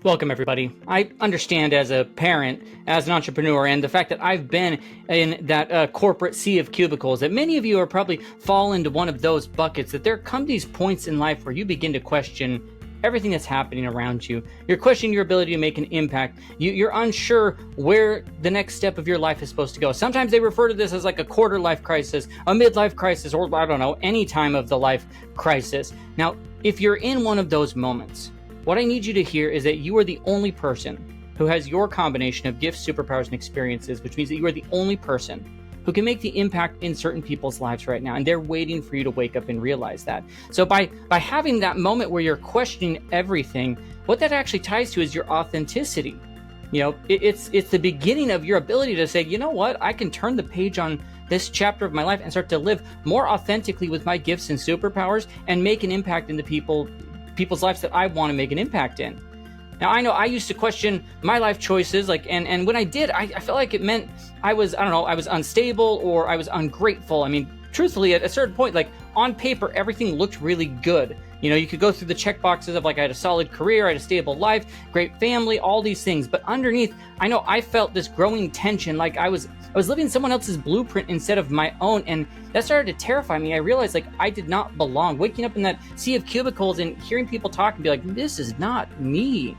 Welcome, everybody. I understand as a parent, as an entrepreneur, and the fact that I've been in that corporate sea of cubicles, that many of you are probably fall into one of those buckets, that there come these points in life where you begin to question everything that's happening around you. You're questioning your ability to make an impact. You're unsure where the next step of your life is supposed to go. Sometimes they refer to this as like a quarter life crisis, a midlife crisis, or I don't know, any time of the life crisis. Now, if you're in one of those moments, what I need you to hear is that you are the only person who has your combination of gifts, superpowers, and experiences, which means that you are the only person who can make the impact in certain people's lives right now. And they're waiting for you to wake up and realize that. So by having that moment where you're questioning everything, what that actually ties to is your authenticity. You know, it's the beginning of your ability to say, you know what, I can turn the page on this chapter of my life and start to live more authentically with my gifts and superpowers and make an impact in the people's lives that I want to make an impact in. Now, I know I used to question my life choices, and when I did, I felt like it meant I was unstable or I was ungrateful. I mean, truthfully, at a certain point, like on paper, everything looked really good. You know, you could go through the check boxes of like I had a solid career, I had a stable life, great family, all these things. But underneath, I know I felt this growing tension, like I was living someone else's blueprint instead of my own, and that started to terrify me. I realized like I did not belong. Waking up in that sea of cubicles and hearing people talk and be like, this is not me.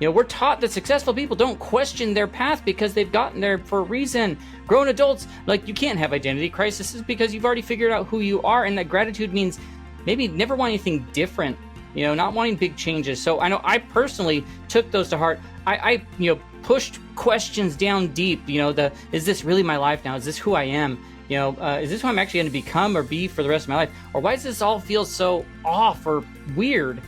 You know, we're taught that successful people don't question their path because they've gotten there for a reason. Grown adults, like, you can't have identity crises because you've already figured out who you are, and that gratitude means maybe never want anything different, you know, not wanting big changes. So I know I personally took those to heart. I pushed questions down deep, you know, is this really my life now? Is this who I am? You know, is this who I'm actually going to become or be for the rest of my life? Or why does this all feel so off or weird?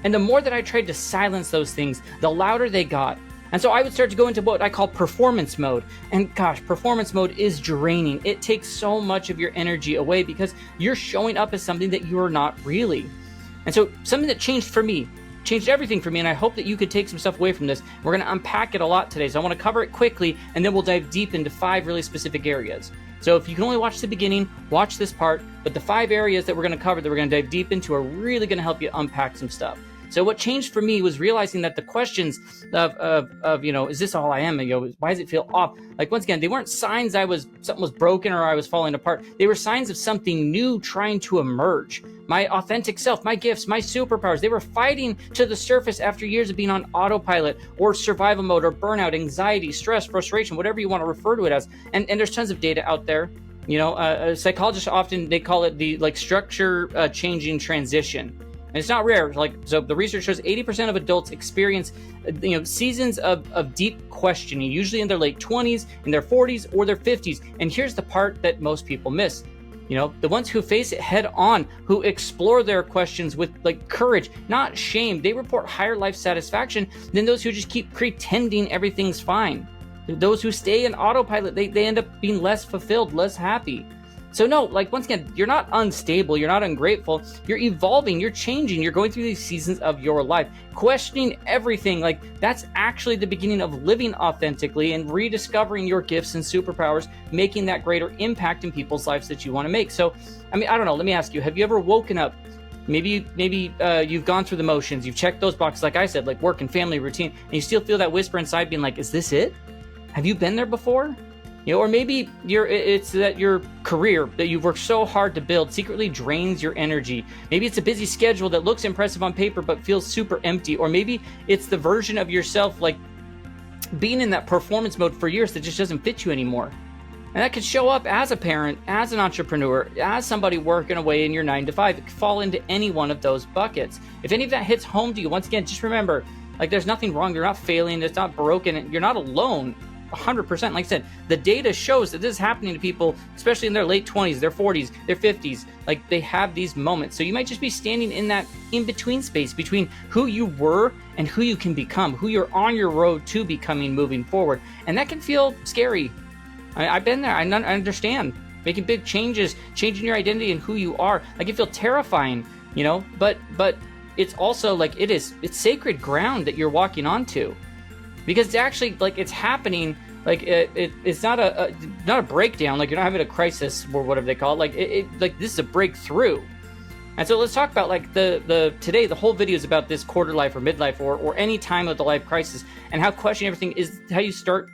And the more that I tried to silence those things, the louder they got. And so I would start to go into what I call performance mode. And gosh, performance mode is draining. It takes so much of your energy away because you're showing up as something that you're not really. And so something that changed everything for me, and I hope that you could take some stuff away from this. We're going to unpack it a lot today, so I want to cover it quickly, and then we'll dive deep into 5 really specific areas. So if you can only watch the beginning, watch this part, but the 5 areas that we're going to cover, that we're going to dive deep into, are really going to help you unpack some stuff. So what changed for me was realizing that the questions of you know, is this all I am? You know, why does it feel off? Like, once again, they weren't signs something was broken or I was falling apart. They were signs of something new trying to emerge. My authentic self, my gifts, my superpowers, they were fighting to the surface after years of being on autopilot or survival mode or burnout, anxiety, stress, frustration, whatever you want to refer to it as. And there's tons of data out there. You know, psychologists often, they call it the structure changing transition. And it's not rare. So the research shows 80% of adults experience, seasons of deep questioning, usually in their late 20s, in their 40s, or their 50s. And here's the part that most people miss. You know, the ones who face it head on, who explore their questions with courage, not shame, they report higher life satisfaction than those who just keep pretending everything's fine. Those who stay in autopilot, they end up being less fulfilled, less happy. So no, once again, you're not unstable, you're not ungrateful, you're evolving, you're changing, you're going through these seasons of your life. Questioning everything, that's actually the beginning of living authentically and rediscovering your gifts and superpowers, making that greater impact in people's lives that you want to make. So, I mean, I don't know, let me ask you, have you ever woken up, maybe you've gone through the motions, you've checked those boxes, like I said, like work and family routine, and you still feel that whisper inside being like, is this it? Have you been there before? You know, or maybe it's that your career that you've worked so hard to build secretly drains your energy. Maybe it's a busy schedule that looks impressive on paper but feels super empty. Or maybe it's the version of yourself being in that performance mode for years that just doesn't fit you anymore. And that could show up as a parent, as an entrepreneur, as somebody working away in your 9 to 5. It could fall into any one of those buckets. If any of that hits home to you, once again, just remember, there's nothing wrong. You're not failing. It's not broken. You're not alone. 100%. Like I said, the data shows that this is happening to people, especially in their late 20s, their 40s, their 50s. They have these moments. So you might just be standing in that in-between space between who you were and who you can become, who you're on your road to becoming moving forward. And that can feel scary. I've been there. I understand. Making big changes, changing your identity and who you are. It can feel terrifying, you know, but it's also it's sacred ground that you're walking onto. Because it's actually it's happening. It's not a breakdown. You're not having a crisis or whatever they call it. This is a breakthrough. And so let's talk about like today, the whole video is about this quarter life or midlife or any time of the life crisis, and how questioning everything is how you start,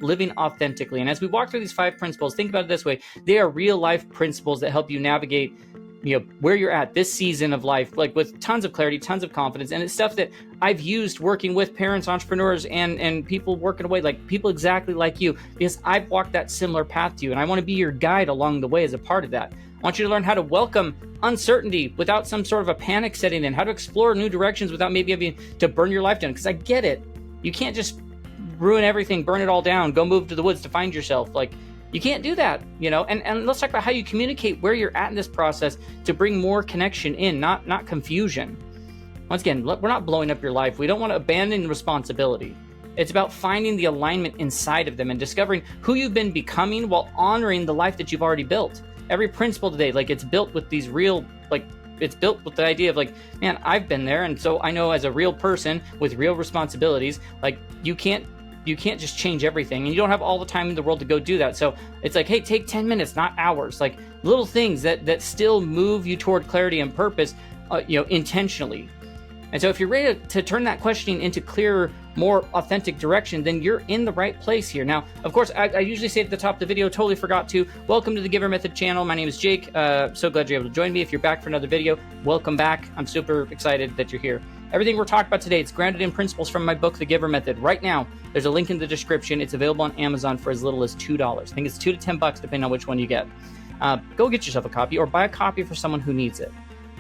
living authentically. And as we walk through these 5 principles, think about it this way. They are real life principles that help you navigate, where you're at this season of life, like with tons of clarity, tons of confidence. And it's stuff that I've used working with parents, entrepreneurs, and people working away, like people exactly like you, because I've walked that similar path to you. And I want to be your guide along the way as a part of that. I want you to learn how to welcome uncertainty without some sort of a panic setting in, how to explore new directions without maybe having to burn your life down. Because I get it. You can't just ruin everything, burn it all down, go move to the woods to find yourself. Like, you can't do that, and let's talk about how you communicate where you're at in this process to bring more connection in, not confusion. Once again, we're not blowing up your life. We don't want to abandon responsibility. It's about finding the alignment inside of them and discovering who you've been becoming while honoring the life that you've already built. Every principle today, like, it's built with these real, like, it's built with the idea of like, man, I've been there. And so I know as a real person with real responsibilities, like, you can't just change everything, and you don't have all the time in the world to go do that. So it's like, hey, take 10 minutes, not hours, like little things that still move you toward clarity and purpose, intentionally. And so if you're ready to turn that questioning into clearer, more authentic direction, then you're in the right place here. Now, of course, I usually say at the top of the video, totally forgot to, welcome to the Giver Method channel. My name is Jake. So glad you're able to join me. If you're back for another video, welcome back. I'm super excited that you're here. Everything we're talking about today, it's grounded in principles from my book, The Giver Method. Right now, there's a link in the description. It's available on Amazon for as little as $2. I think it's $2 to $10, depending on which one you get. Go get yourself a copy or buy a copy for someone who needs it,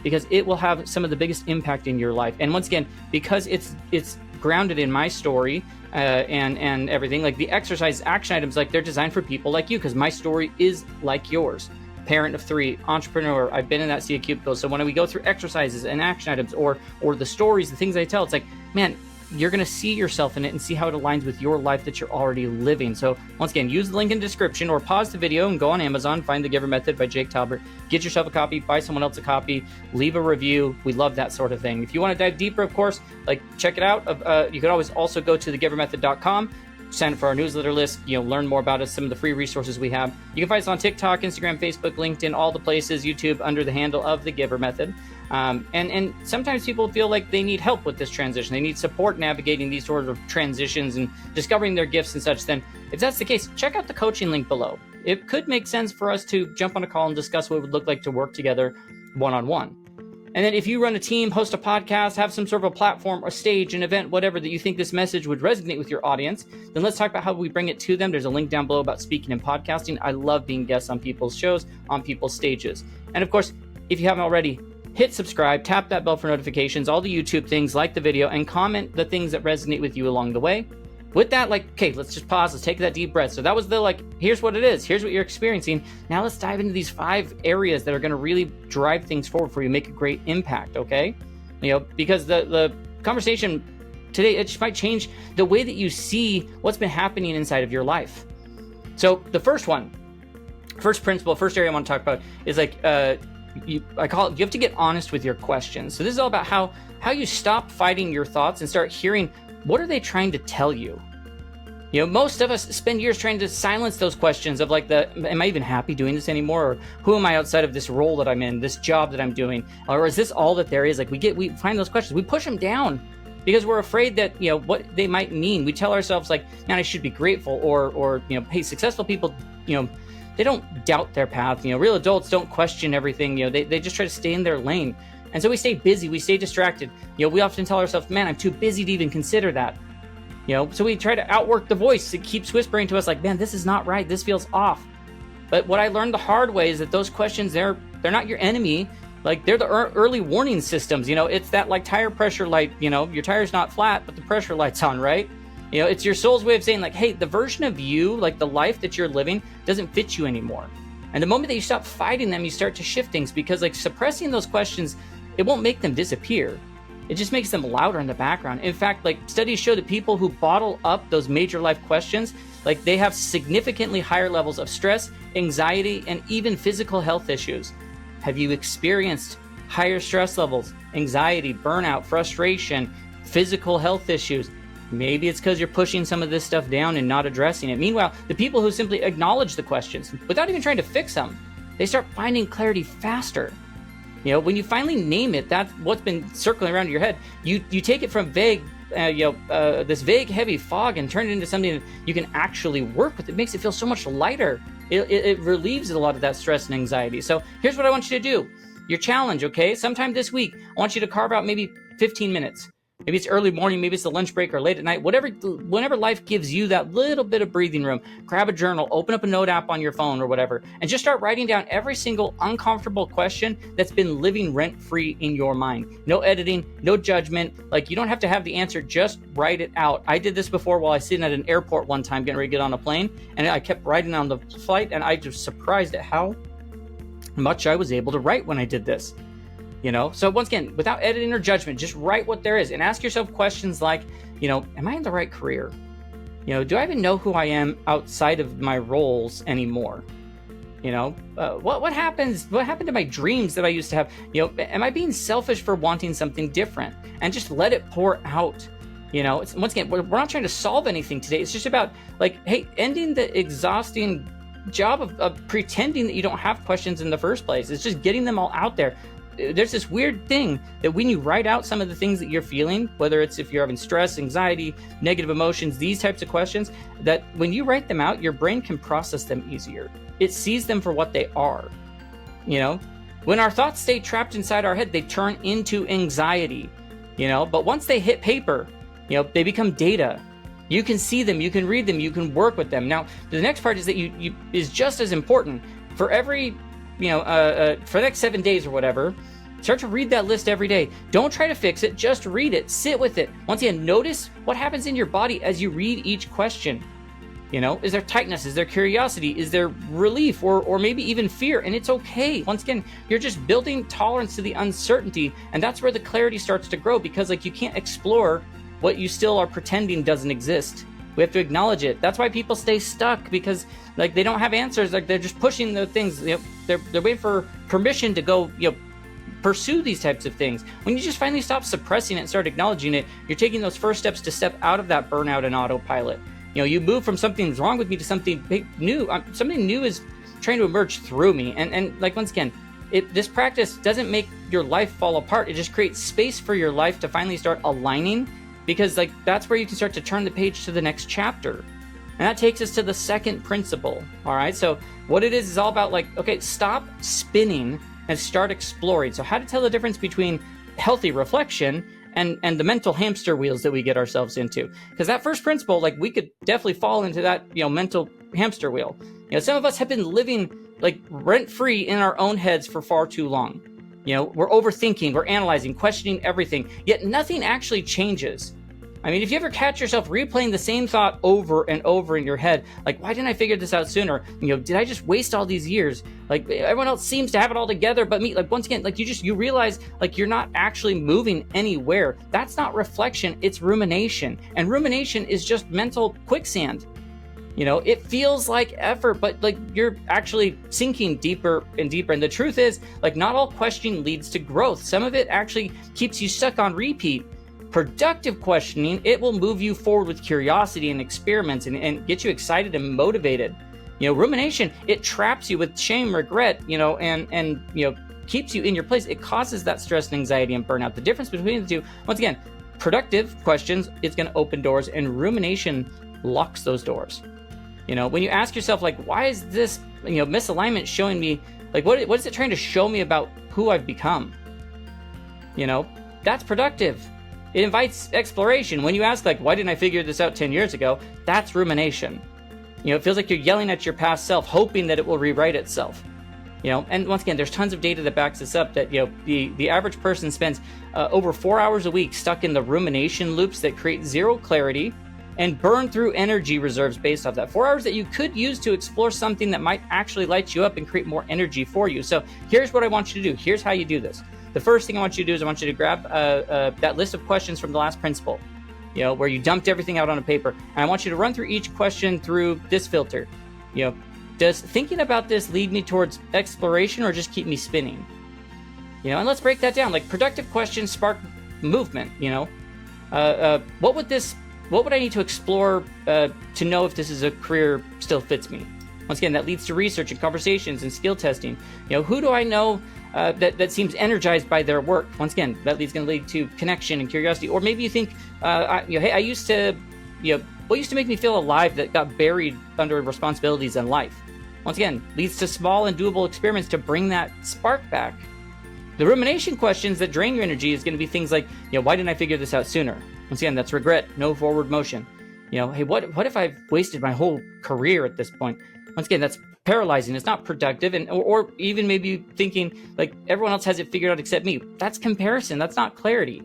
because it will have some of the biggest impact in your life. And once again, because it's grounded in my story and everything, like the exercise action items, like they're designed for people like you, because my story is like yours. Parent of 3, entrepreneur, I've been in that sea of cubicles. So when we go through exercises and action items or the stories, the things I tell, it's like, man, you're going to see yourself in it and see how it aligns with your life that you're already living. So once again, use the link in the description or pause the video and go on Amazon, find The Giver Method by Jake Talbert, get yourself a copy, buy someone else a copy, leave a review. We love that sort of thing. If you want to dive deeper, of course, like, check it out. You could always also go to thegivermethod.com, sign up for our newsletter list, learn more about us, some of the free resources we have. You can find us on TikTok, Instagram, Facebook, LinkedIn, all the places, YouTube, under the handle of The Giver Method. And sometimes people feel like they need help with this transition. They need support navigating these sort of transitions and discovering their gifts and such. Then if that's the case, check out the coaching link below. It could make sense for us to jump on a call and discuss what it would look like to work together one-on-one. And then if you run a team, host a podcast, have some sort of a platform, a stage, an event, whatever, that you think this message would resonate with your audience, then let's talk about how we bring it to them. There's a link down below about speaking and podcasting. I love being guests on people's shows, on people's stages. And of course, if you haven't already, hit subscribe, tap that bell for notifications, all the YouTube things, like the video, and comment the things that resonate with you along the way. With that, okay, let's just pause. Let's take that deep breath. So that was here's what it is. Here's what you're experiencing. Now let's dive into these 5 areas that are going to really drive things forward for you, make a great impact, okay? Because the conversation today, it just might change the way that you see what's been happening inside of your life. So the first principle, first area I want to talk about is you have to get honest with your questions. So this is all about how you stop fighting your thoughts and start hearing, what are they trying to tell you? Most of us spend years trying to silence those questions of am I even happy doing this anymore? Or who am I outside of this role that I'm in, this job that I'm doing? Or is this all that there is? We find those questions, we push them down because we're afraid that, what they might mean. We tell ourselves man, I should be grateful, or hey, successful people, they don't doubt their path. Real adults don't question everything. They just try to stay in their lane. And so we stay busy, we stay distracted. We often tell ourselves, man, I'm too busy to even consider that. So we try to outwork the voice that keeps whispering to us man, this is not right, this feels off. But what I learned the hard way is that those questions, they're not your enemy. They're the early warning systems. It's that tire pressure light, your tire's not flat, but the pressure light's on, right? It's your soul's way of saying hey, the version of you, the life that you're living, doesn't fit you anymore. And the moment that you stop fighting them, you start to shift things, because suppressing those questions, it won't make them disappear. It just makes them louder in the background. In fact, studies show that people who bottle up those major life questions, they have significantly higher levels of stress, anxiety, and even physical health issues. Have you experienced higher stress levels, anxiety, burnout, frustration, physical health issues? Maybe it's because you're pushing some of this stuff down and not addressing it. Meanwhile, the people who simply acknowledge the questions without even trying to fix them, they start finding clarity faster. You know, when you finally name it, that's what's been circling around in your head. You take it from vague, this vague, heavy fog and turn it into something that you can actually work with. It makes it feel so much lighter. It relieves a lot of that stress and anxiety. So here's what I want you to do. Your challenge, okay? Sometime this week, I want you to carve out maybe 15 minutes. Maybe it's early morning, maybe it's the lunch break or late at night, whenever life gives you that little bit of breathing room, grab a journal, open up a note app on your phone or whatever, and just start writing down every single uncomfortable question that's been living rent-free in your mind. No editing, no judgment. Like, you don't have to have the answer, just write it out. I did this before while I was sitting at an airport one time getting ready to get on a plane, and I kept writing on the flight, and I was surprised at how much I was able to write when I did this. You know, so once again, without editing or judgment, just write what there is and ask yourself questions like, you know, am I in the right career? You know, do I even know who I am outside of my roles anymore? You know, what happened to my dreams that I used to have? You know, am I being selfish for wanting something different? And just let it pour out. You know, once again, we're not trying to solve anything today. It's just about, like, hey, ending the exhausting job of pretending that you don't have questions in the first place. It's just getting them all out there. There's this weird thing that when you write out some of the things that you're feeling, whether it's if you're having stress, anxiety, negative emotions, these types of questions, that when you write them out, your brain can process them easier. It sees them for what they are. You know, when our thoughts stay trapped inside our head, they turn into anxiety, you know, but once they hit paper, you know, they become data. You can see them, you can read them, you can work with them. Now, the next part is that you is just as important. For every for the next 7 days or whatever, start to read that list every day. Don't try to fix it, just read it, sit with it. Once again, notice what happens in your body as you read each question. You know, is there tightness? Is there curiosity? Is there relief or maybe even fear? And it's okay. Once again, you're just building tolerance to the uncertainty, and that's where the clarity starts to grow, because like you can't explore what you still are pretending doesn't exist. We have to acknowledge it. That's why people stay stuck, because like they don't have answers. Like they're just pushing the things. You know, they're waiting for permission to go, you know, pursue these types of things. When you just finally stop suppressing it and start acknowledging it, you're taking those first steps to step out of that burnout and autopilot. You know, you move from something's wrong with me to something new. Something new is trying to emerge through me. And like, once again, this practice doesn't make your life fall apart. It just creates space for your life to finally start aligning, because like that's where you can start to turn the page to the next chapter. And that takes us to the second principle. All right, so what it is all about, like, okay, stop spinning and start exploring. So how to tell the difference between healthy reflection and the mental hamster wheels that we get ourselves into. Because that first principle, like, we could definitely fall into that, you know, mental hamster wheel. You know, some of us have been living like rent-free in our own heads for far too long. You know, we're overthinking, we're analyzing, questioning everything, yet nothing actually changes. I mean, if you ever catch yourself replaying the same thought over and over in your head, like, why didn't I figure this out sooner? You know, did I just waste all these years? Like, everyone else seems to have it all together but me. Like, once again, like, you realize, like, you're not actually moving anywhere. That's not reflection, it's rumination. And rumination is just mental quicksand. You know, it feels like effort, but like you're actually sinking deeper and deeper. And the truth is, like, not all questioning leads to growth. Some of it actually keeps you stuck on repeat. Productive questioning, it will move you forward with curiosity and experiments and get you excited and motivated. You know, rumination, it traps you with shame, regret, you know, and you know, keeps you in your place. It causes that stress and anxiety and burnout. The difference between the two, once again, productive questions, it's going to open doors, and rumination locks those doors. You know, when you ask yourself, like, why is this, you know, misalignment showing me, like, what is it trying to show me about who I've become? You know, that's productive. It invites exploration. When you ask, like, why didn't I figure this out 10 years ago? That's rumination. You know, it feels like you're yelling at your past self, hoping that it will rewrite itself. You know, and once again, there's tons of data that backs this up, that, you know, the average person spends over 4 hours a week stuck in the rumination loops that create zero clarity and burn through energy reserves based off that. 4 hours that you could use to explore something that might actually light you up and create more energy for you. So here's what I want you to do. Here's how you do this. The first thing I want you to do is I want you to grab that list of questions from the last principle, you know, where you dumped everything out on a paper. And I want you to run through each question through this filter. You know, does thinking about this lead me towards exploration or just keep me spinning? You know, and let's break that down. Like, productive questions spark movement, you know. What would I need to explore to know if this is a career still fits me? Once again, that leads to research and conversations and skill testing. You know, who do I know that seems energized by their work. Once again, that is going to lead to connection and curiosity. Or maybe you think, hey, I used to, what used to make me feel alive that got buried under responsibilities in life? Once again, leads to small and doable experiments to bring that spark back. The rumination questions that drain your energy is going to be things like, why didn't I figure this out sooner? Once again, that's regret, no forward motion. Hey, what if I've wasted my whole career at this point? Once again, that's paralyzing. It's not productive. Or even maybe thinking like everyone else has it figured out except me. That's comparison. That's not clarity.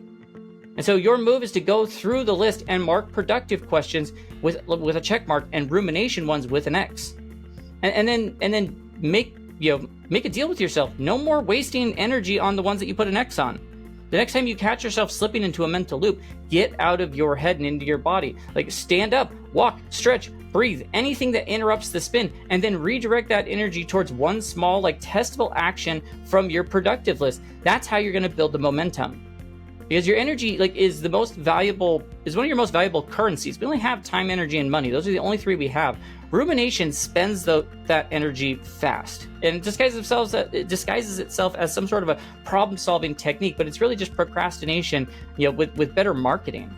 And so your move is to go through the list and mark productive questions with a check mark and rumination ones with an X. And then make a deal with yourself. No more wasting energy on the ones that you put an X on. The next time you catch yourself slipping into a mental loop, get out of your head and into your body. Like stand up, walk, stretch, breathe, anything that interrupts the spin, and then redirect that energy towards one small, testable action from your productive list. That's how you're going to build the momentum. Because your energy, is one of your most valuable currencies. We only have time, energy, and money. Those are the only three we have. Rumination spends that energy fast, and it disguises itself as some sort of a problem-solving technique, but it's really just procrastination, with better marketing.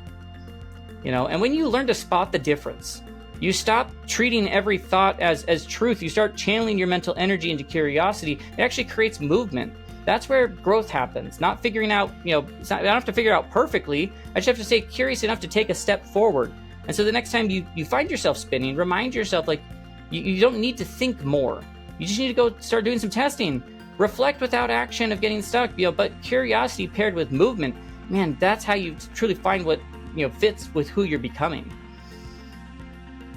And when you learn to spot the difference, you stop treating every thought as truth. You start channeling your mental energy into curiosity. It actually creates movement. That's where growth happens. Not figuring out, I don't have to figure it out perfectly. I just have to stay curious enough to take a step forward. And so the next time you find yourself spinning, remind yourself you don't need to think more. You just need to go start doing some testing. Reflect without action of getting stuck, but curiosity paired with movement, man, that's how you truly find what, fits with who you're becoming.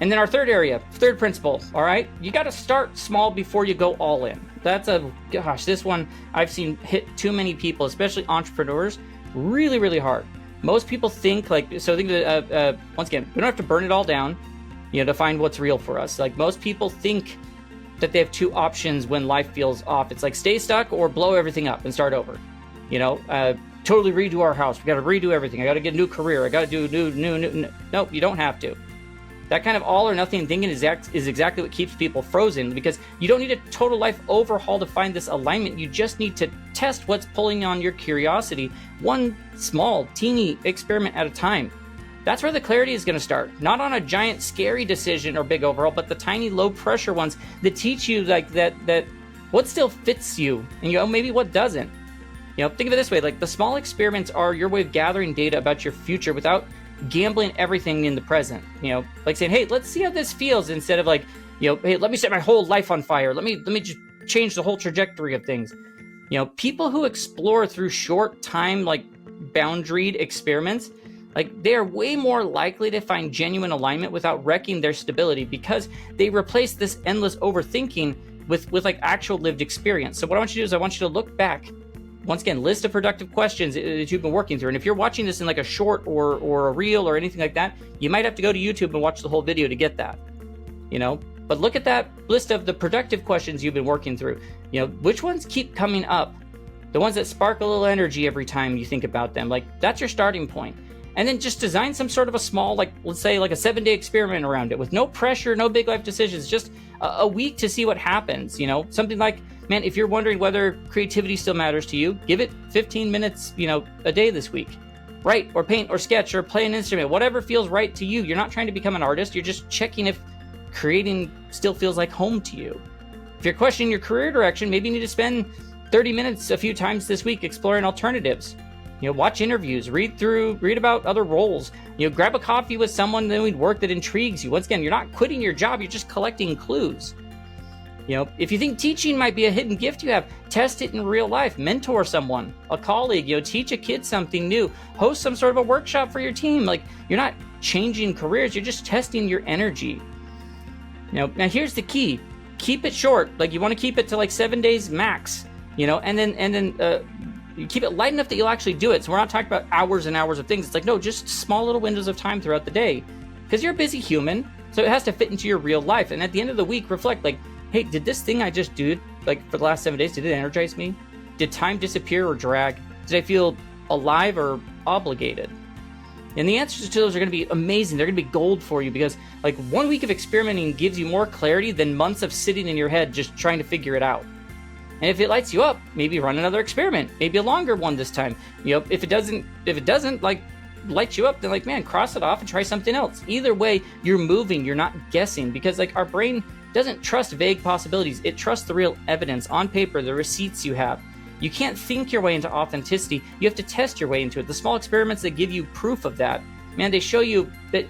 And then our third principle, all right? You got to start small before you go all in. This one I've seen hit too many people, especially entrepreneurs, really, really hard. Most people think once again, we don't have to burn it all down, to find what's real for us. Most people think that they have two options when life feels off. It's stay stuck or blow everything up and start over. Totally redo our house. We got to redo everything. I got to get a new career. I got to do new. Nope, you don't have to. That kind of all or nothing thinking is exactly what keeps people frozen, because you don't need a total life overhaul to find this alignment. You just need to test what's pulling on your curiosity, one small, teeny experiment at a time. That's where the clarity is going to start. Not on a giant, scary decision or big overhaul, but the tiny, low-pressure ones that teach you that what still fits you, and maybe what doesn't. Think of it this way: the small experiments are your way of gathering data about your future without gambling everything in the present. Saying, hey, let's see how this feels, instead of hey, let me set my whole life on fire. Let me just change the whole trajectory of things. People who explore through short time, boundaried experiments, they are way more likely to find genuine alignment without wrecking their stability, because they replace this endless overthinking with actual lived experience. So what I want you to do is I want you to look back. Once again, list of productive questions that you've been working through. And if you're watching this in a short or a reel or anything like that, you might have to go to YouTube and watch the whole video to get that. But look at that list of the productive questions you've been working through. Which ones keep coming up? The ones that spark a little energy every time you think about them. That's your starting point. And then just design some sort of a small, let's say a 7-day experiment around it with no pressure, no big life decisions, just a week to see what happens. Something like, man, if you're wondering whether creativity still matters to you, give it 15 minutes, a day this week. Write or paint or sketch or play an instrument, whatever feels right to you. You're not trying to become an artist. You're just checking if creating still feels like home to you. If you're questioning your career direction, maybe you need to spend 30 minutes a few times this week exploring alternatives. Watch interviews, read about other roles, grab a coffee with someone doing work that intrigues you. Once again, you're not quitting your job, you're just collecting clues. If you think teaching might be a hidden gift you have, test it in real life. Mentor someone, a colleague, teach a kid something new, host some sort of a workshop for your team. You're not changing careers, you're just testing your energy. Now here's the key. Keep it short. You want to keep it to 7 days max, and then you keep it light enough that you'll actually do it. So we're not talking about hours and hours of things. It's no, just small little windows of time throughout the day, because you're a busy human. So it has to fit into your real life. And at the end of the week, reflect hey, did this thing I just did for the last 7 days, did it energize me? Did time disappear or drag? Did I feel alive or obligated? And the answers to those are going to be amazing. They're going to be gold for you, because 1 week of experimenting gives you more clarity than months of sitting in your head just trying to figure it out. And if it lights you up, maybe run another experiment, maybe a longer one this time. If it doesn't like light you up, then like, man, cross it off and try something else. Either way, you're moving, you're not guessing, because like our brain doesn't trust vague possibilities. It trusts the real evidence on paper, the receipts you have. You can't think your way into authenticity. You have to test your way into it. The small experiments that give you proof of that, man, they show you that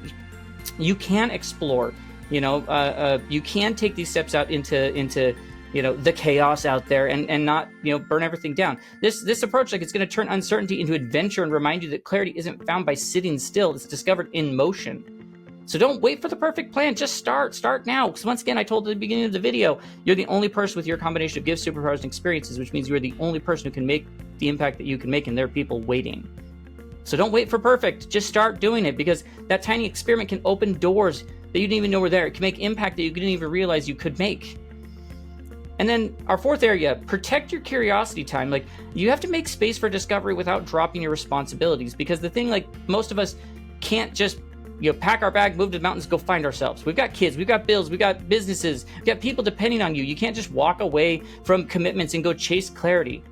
you can explore. You can take these steps out into the chaos out there and not burn everything down. This approach, like, it's going to turn uncertainty into adventure and remind you that clarity isn't found by sitting still. It's discovered in motion. So don't wait for the perfect plan. Just start now. Because once again, I told at the beginning of the video, you're the only person with your combination of gifts, superpowers, and experiences, which means you're the only person who can make the impact that you can make, and there are people waiting. So don't wait for perfect. Just start doing it, because that tiny experiment can open doors that you didn't even know were there. It can make impact that you didn't even realize you could make. And then our fourth area, protect your curiosity time. Like, you have to make space for discovery without dropping your responsibilities, because the thing, like, most of us can't just pack our bag, move to the mountains, go find ourselves. We've got kids, we've got bills, we've got businesses, we've got people depending on you. You can't just walk away from commitments and go chase clarity.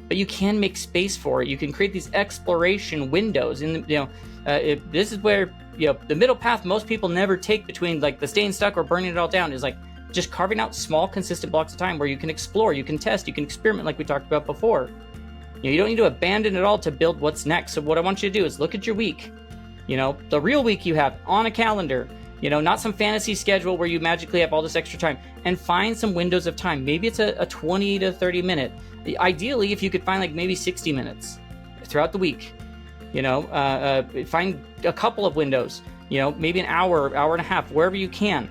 But you can make space for it. You can create these exploration windows. And this is where the middle path most people never take between like the staying stuck or burning it all down is like just carving out small, consistent blocks of time where you can explore, you can test, you can experiment, like we talked about before. You don't need to abandon it all to build what's next. So what I want you to do is look at your week. The real week you have on a calendar, not some fantasy schedule where you magically have all this extra time, and find some windows of time. Maybe it's a 20 to 30 minute. Ideally, if you could find like maybe 60 minutes throughout the week, find a couple of windows, maybe an hour, hour and a half, wherever you can,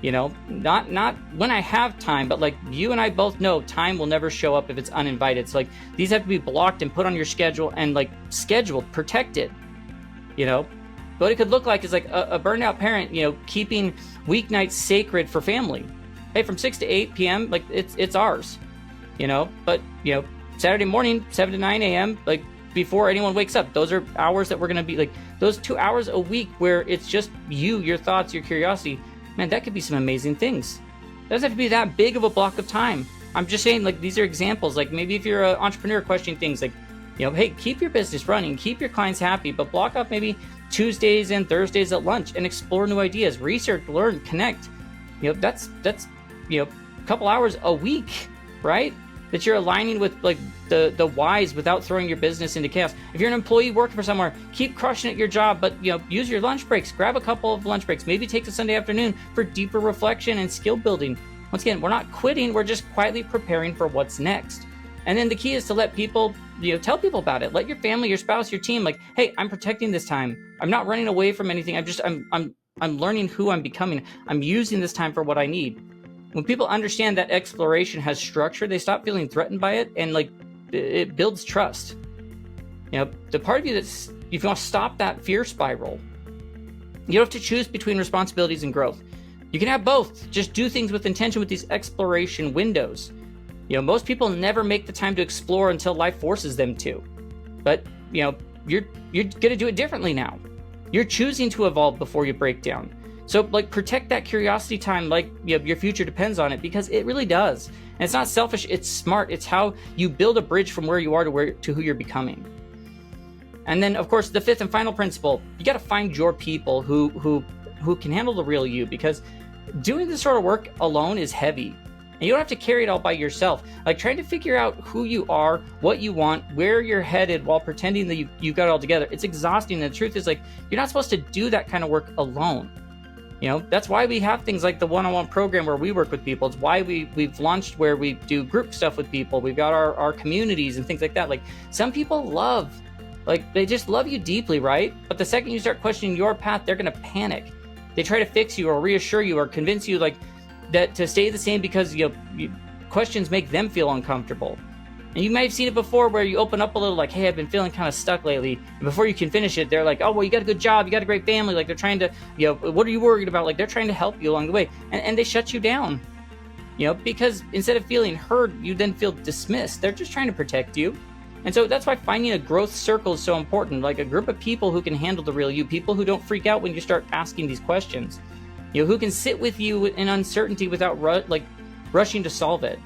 not when I have time, but like you and I both know time will never show up if it's uninvited. So like these have to be blocked and put on your schedule and like scheduled, protected. What it could look like is like a burned out parent, keeping weeknights sacred for family. Hey, from 6 to 8 p.m., like it's ours, but Saturday morning, 7 to 9 a.m., like before anyone wakes up, those are hours that we're going to be like those 2 hours a week where it's just you, your thoughts, your curiosity. Man, that could be some amazing things. It doesn't have to be that big of a block of time. I'm just saying, like, these are examples. Like, maybe if you're an entrepreneur questioning things, like, hey, keep your business running, keep your clients happy, but block off maybe Tuesdays and Thursdays at lunch and explore new ideas, research, learn, connect. That's a couple hours a week, right? That you're aligning with like the whys without throwing your business into chaos. If you're an employee working for somewhere, keep crushing at your job, but use your lunch breaks. Grab a couple of lunch breaks. Maybe take a Sunday afternoon for deeper reflection and skill building. Once again, we're not quitting. We're just quietly preparing for what's next. And then the key is to let people, tell people about it. Let your family, your spouse, your team, like, hey, I'm protecting this time. I'm not running away from anything. I'm learning who I'm becoming. I'm using this time for what I need. When people understand that exploration has structure, they stop feeling threatened by it, and like it builds trust. The part of you that's, if you want to stop that fear spiral, you don't have to choose between responsibilities and growth. You can have both. Just do things with intention with these exploration windows. Most people never make the time to explore until life forces them to. But, you're going to do it differently now. You're choosing to evolve before you break down. So, like, protect that curiosity time like your future depends on it, because it really does. And it's not selfish, it's smart. It's how you build a bridge from where you are to who you're becoming. And then, of course, the fifth and final principle, you got to find your people who can handle the real you, because doing this sort of work alone is heavy. And you don't have to carry it all by yourself. Like, trying to figure out who you are, what you want, where you're headed while pretending that you've got it all together. It's exhausting. And the truth is, like, you're not supposed to do that kind of work alone. That's why we have things like the one-on-one program where we work with people. It's why we've launched where we do group stuff with people. We've got our communities and things like that. Like, some people they just love you deeply, right? But the second you start questioning your path, they're going to panic. They try to fix you or reassure you or convince you like that to stay the same, because questions make them feel uncomfortable. And you might have seen it before where you open up a little like, hey, I've been feeling kind of stuck lately. And before you can finish it, they're like, oh, well, you got a good job. You got a great family. Like, they're trying to, what are you worried about? Like, they're trying to help you along the way. And they shut you down, because instead of feeling heard, you then feel dismissed. They're just trying to protect you. And so that's why finding a growth circle is so important. Like, a group of people who can handle the real you, people who don't freak out when you start asking these questions, who can sit with you in uncertainty without rushing to solve it.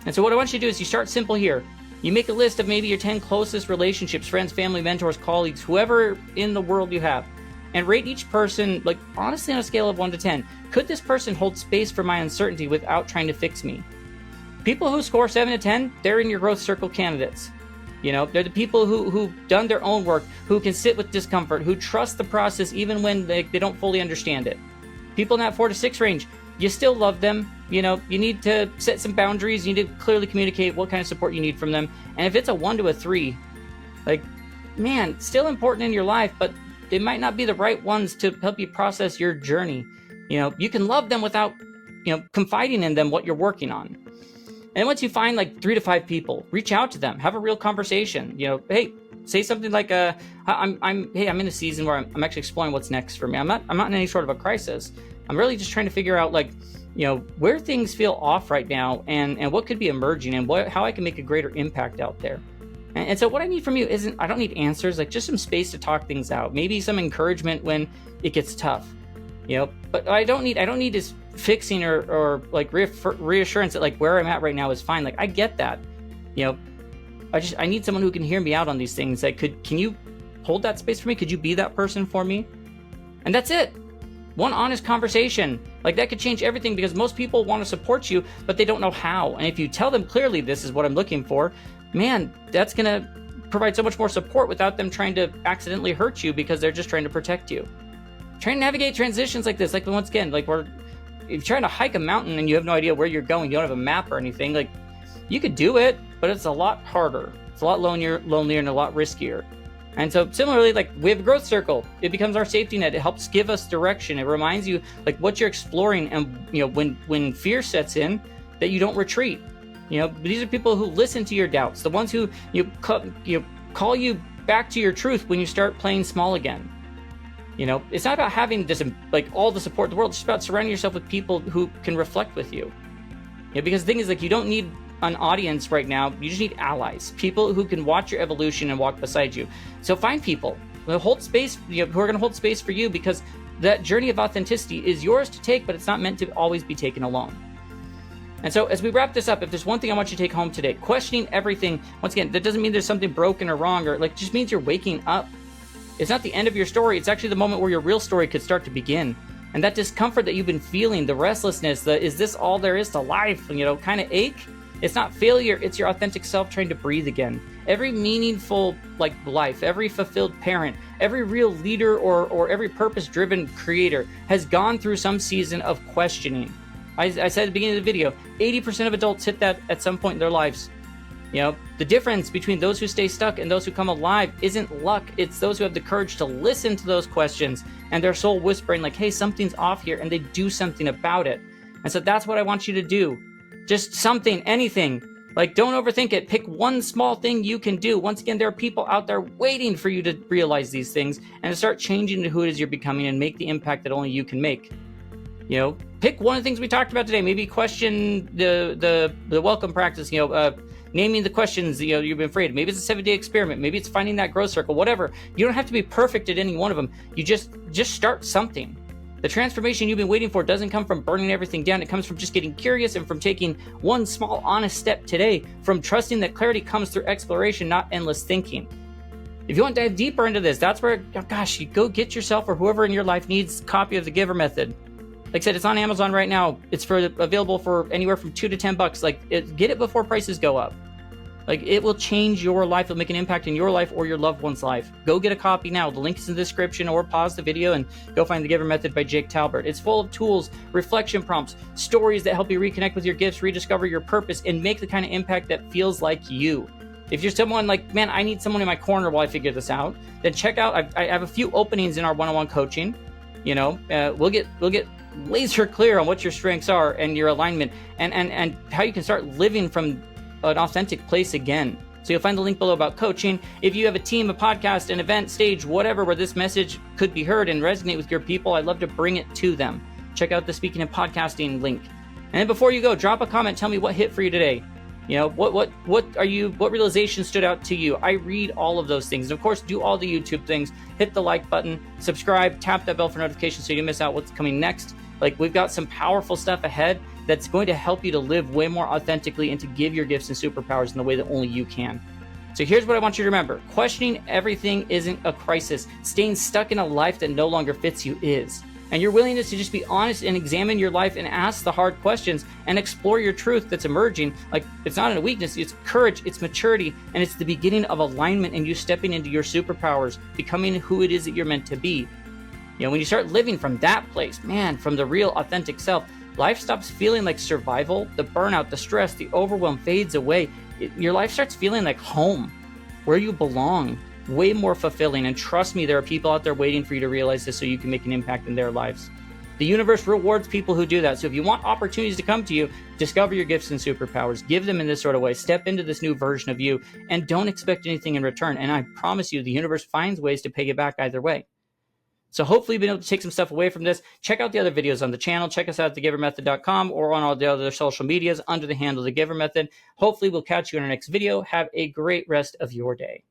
And so what I want you to do is you start simple here. You make a list of maybe your 10 closest relationships, friends, family, mentors, colleagues, whoever in the world you have, and rate each person, like, honestly, on a scale of 1 to 10. Could this person hold space for my uncertainty without trying to fix me? People who score 7 to 10, they're in your growth circle candidates. You know, they're the people who've done their own work, who can sit with discomfort, who trust the process even when they don't fully understand it. People in that 4 to 6 range, you still love them. You know, you need to set some boundaries. You need to clearly communicate what kind of support you need from them. And if it's a 1 to a 3, like, man, still important in your life, but they might not be the right ones to help you process your journey. You know, you can love them without, you know, confiding in them what you're working on. And once you find like 3 to 5 people, reach out to them, have a real conversation. You know, hey, say something like, I'm in a season where I'm actually exploring what's next for me. I'm not in any sort of a crisis. I'm really just trying to figure out, like, you know, where things feel off right now, and what could be emerging, and how I can make a greater impact out there. And so what I need from you I don't need answers, like just some space to talk things out, maybe some encouragement when it gets tough, you know. But I don't need this fixing or like reassurance that like where I'm at right now is fine. Like, I get that, you know. I need someone who can hear me out on these things. Like, can you hold that space for me? Could you be that person for me? And that's it. One honest conversation, like, that could change everything, because most people want to support you, but they don't know how. And if you tell them clearly, this is what I'm looking for, man, that's going to provide so much more support without them trying to accidentally hurt you because they're just trying to protect you. Trying to navigate transitions like this, like, once again, like, if you're trying to hike a mountain and you have no idea where you're going, you don't have a map or anything, like, you could do it, but it's a lot harder. It's a lot lonelier and a lot riskier. And so similarly, like, we have a growth circle. It becomes our safety net. It helps give us direction. It reminds you, like, what you're exploring, and, you know, when fear sets in, that you don't retreat. You know, these are people who listen to your doubts, the ones who call you back to your truth when you start playing small again. You know, it's not about having this, like, all the support in the world. It's just about surrounding yourself with people who can reflect with you. You know, because the thing is, like, you don't need an audience right now. You just need allies, people who can watch your evolution and walk beside you. So find people who hold space, you know, who are going to hold space for you, because that journey of authenticity is yours to take, but it's not meant to always be taken alone. And so as we wrap this up, if there's one thing I want you to take home today, questioning everything, once again, that doesn't mean there's something broken or wrong, or like, just means you're waking up. It's not the end of your story. It's actually the moment where your real story could start to begin. And that discomfort that you've been feeling, the restlessness, the is this all there is to life, you know, kind of ache, it's not failure. It's your authentic self trying to breathe again. Every meaningful, like, life, every fulfilled parent, every real leader or every purpose-driven creator has gone through some season of questioning. I said at the beginning of the video, 80% of adults hit that at some point in their lives. You know, the difference between those who stay stuck and those who come alive isn't luck. It's those who have the courage to listen to those questions and their soul whispering, like, hey, something's off here, and they do something about it. And so that's what I want you to do. Just something, anything. Like, don't overthink it. Pick one small thing you can do. Once again, there are people out there waiting for you to realize these things and to start changing to who it is you're becoming and make the impact that only you can make. You know, pick one of the things we talked about today. Maybe question the welcome practice, you know, naming the questions, you know, you've been afraid of. Maybe it's a 7-day experiment. Maybe it's finding that growth circle, whatever. You don't have to be perfect at any one of them. You just start something. The transformation you've been waiting for doesn't come from burning everything down. It comes from just getting curious and from taking one small, honest step today, from trusting that clarity comes through exploration, not endless thinking. If you want to dive deeper into this, that's where, gosh, you go get yourself or whoever in your life needs a copy of the GIVER method. Like I said, it's on Amazon right now. It's available for anywhere from $2 to $10. Like, get it before prices go up. Like, it will change your life. It'll make an impact in your life or your loved one's life. Go get a copy now. The link is in the description, or pause the video and go find the GIVER method by Jake Talbert. It's full of tools, reflection prompts, stories that help you reconnect with your gifts, rediscover your purpose, and make the kind of impact that feels like you. If you're someone like, man, I need someone in my corner while I figure this out, then check out, I have a few openings in our one-on-one coaching. You know, we'll get laser clear on what your strengths are and your alignment, and how you can start living from an authentic place again. So you'll find the link below about coaching. If you have a team, a podcast, an event, stage, whatever, where this message could be heard and resonate with your people, I'd love to bring it to them. Check out the speaking and podcasting link. And then before you go, drop a comment. Tell me what hit for you today. You know, what realization stood out to you? I read all of those things. And of course, do all the YouTube things. Hit the like button, subscribe, tap that bell for notifications so you don't miss out what's coming next. Like, we've got some powerful stuff ahead that's going to help you to live way more authentically and to give your gifts and superpowers in the way that only you can. So here's what I want you to remember. Questioning everything isn't a crisis. Staying stuck in a life that no longer fits you is. And your willingness to just be honest and examine your life and ask the hard questions and explore your truth that's emerging, like, it's not a weakness, it's courage, it's maturity, and it's the beginning of alignment and you stepping into your superpowers, becoming who it is that you're meant to be. You know, when you start living from that place, man, from the real authentic self, life stops feeling like survival. The burnout, the stress, the overwhelm fades away. Your life starts feeling like home, where you belong. Way more fulfilling, and trust me, there are people out there waiting for you to realize this so you can make an impact in their lives. The universe rewards people who do that. So if you want opportunities to come to you, discover your gifts and superpowers, give them in this sort of way, step into this new version of you, and don't expect anything in return. And I promise you, the universe finds ways to pay you back either way. So hopefully you've been able to take some stuff away from this. Check out the other videos on the channel. Check us out at thegivermethod.com or on all the other social medias under the handle The Giver Method. Hopefully we'll catch you in our next video. Have a great rest of your day.